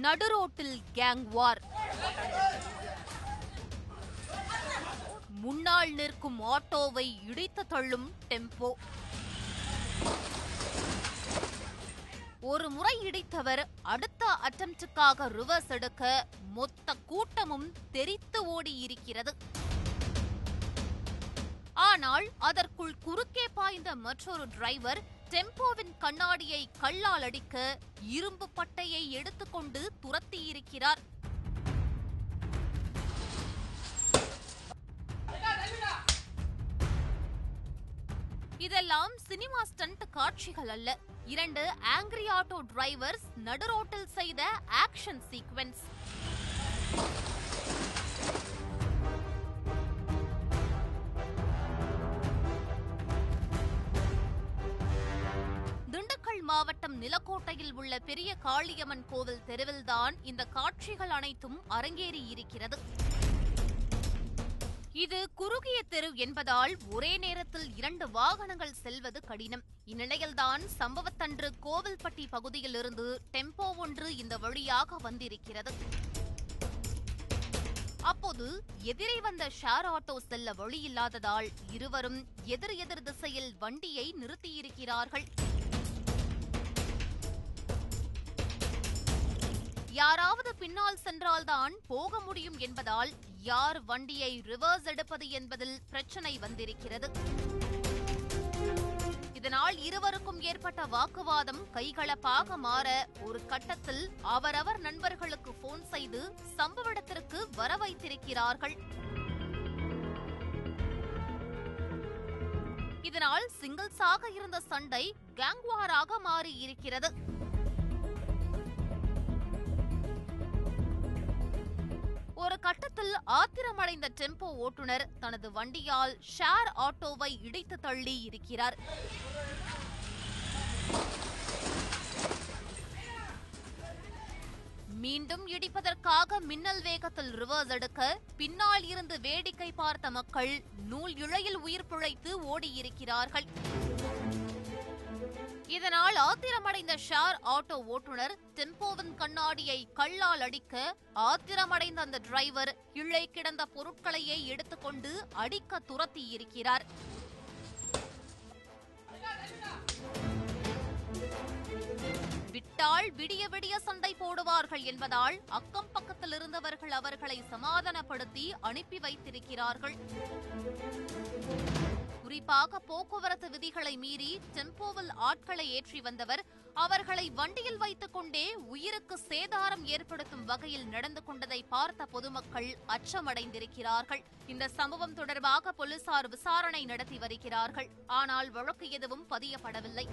நடுரோட்டில் gang வார். முன்னால் நிற்கும் ஆட்டோவை இடித்து தள்ளும் டெம்போ. ஒரு முறை இடித்தவர் அடுத்த அட்டெம்ப்டுக்காக ரிவர்ஸ் எடுக்க மொத்த கூட்டமும் தெரித்து ஓடியிருக்கிறது. ஆனால் அதற்குள் குறுக்கே பாய்ந்த மற்றொரு டிரைவர் டெம்போவின் கண்ணாடியை கல்லால் அடிக்க இரும்பு பட்டையை எடுத்துக்கொண்டு துரத்தியிருக்கிறார். இதெல்லாம் சினிமா ஸ்டண்ட் காட்சிகள் அல்ல. 2 ஆங்கிரி ஆட்டோ டிரைவர்ஸ் நடுரோட்டில் செய்த ஆக்ஷன் சீக்வென்ஸ். திண்டுக்கல் மாவட்டம் நிலக்கோட்டையில் உள்ள பெரிய காளியம்மன் கோவில் தெருவில்தான் இந்த காட்சிகள் அனைத்தும் அரங்கேறி இருக்கிறது. இது குறுகிய தெரு என்பதால் ஒரே நேரத்தில் 2 வாகனங்கள் செல்வது கடினம். இந்நிலையில்தான் சம்பவத்தன்று கோவில்பட்டி பகுதியிலிருந்து டெம்போ ஒன்று இந்த வழியாக வந்திருக்கிறது. அப்போது எதிரே வந்த ஷேர் ஆட்டோ செல்ல வழியில்லாததால் இருவரும் எதிர் திசையில் வண்டியை நிறுத்தியிருக்கிறார்கள். யாராவது பின்னால் சென்றால்தான் போக முடியும் என்பதால் யார் வண்டியை ரிவர்ஸ் எடுப்பது என்பதில் பிரச்சனை வந்திருக்கிறது. இதனால் இருவருக்கும் ஏற்பட்ட வாக்குவாதம் கைகலப்பாக மாற ஒரு கட்டத்தில் அவரவர் நண்பர்களுக்கு போன் செய்து சம்பவ இடத்திற்கு வர வைத்திருக்கிறார்கள். இதனால் சிங்கிள்ஸாக இருந்த சண்டை கேங்வாராக மாறி இருக்கிறது. ஒரு கட்டத்தில் ஆத்திரமடைந்த டெம்போ ஓட்டுநர் தனது வண்டியால் ஷேர் ஆட்டோவை இடித்து தள்ளி இருக்கிறார். மீண்டும் இடிப்பதற்காக மின்னல் வேகத்தில் ரிவர்ஸ் எடுக்க பின்னால் இருந்து வேடிக்கை பார்த்த மக்கள் நூல் இழையில் உயிர் பிழைத்து ஓடியிருக்கிறார்கள். இதனால் ஆத்திரமடைந்த ஷேர் ஆட்டோ ஓட்டுநர் டெம்போவின் கண்ணாடியை கல்லால் அடிக்க ஆத்திரமடைந்த அந்த டிரைவர் இழை கிடந்த பொருட்களையே எடுத்துக்கொண்டு அடிக்க துரத்தியிருக்கிறார். விட்டால் விடிய விடிய சண்டை போடுவார்கள் என்பதால் அக்கம் பக்கத்தில் இருந்தவர்கள் அவர்களை சமாதானப்படுத்தி அனுப்பி வைத்திருக்கிறார்கள். குறிப்பாக போக்குவரத்து விதிகளை மீறி டெம்போவில் ஆட்களை ஏற்றி வந்தவர் அவர்களை வண்டியில் வைத்துக் கொண்டே உயிருக்கு சேதாரம் ஏற்படுத்தும் வகையில் நடந்து கொண்டதை பார்த்த பொதுமக்கள் அச்சமடைந்திருக்கிறார்கள். இந்த சம்பவம் தொடர்பாக போலீசார் விசாரணை நடத்தி வருகிறார்கள். ஆனால் வழக்கு எதுவும் பதியப்படவில்லை.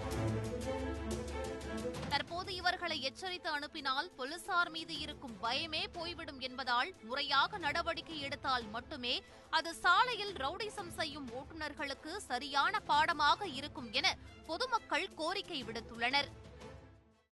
தற்போது இவர்களை எச்சரித்து அனுப்பினால் போலீசார் மீது இருக்கும் பயமே போய்விடும் என்பதால் முறையாக நடவடிக்கை எடுத்தால் மட்டுமே அது சாலையில் ரவுடிசம் செய்யும் ஓட்டுநர்களுக்கு சரியான பாடமாக இருக்கும் என பொதுமக்கள் கோரிக்கை விடுத்துள்ளனர்.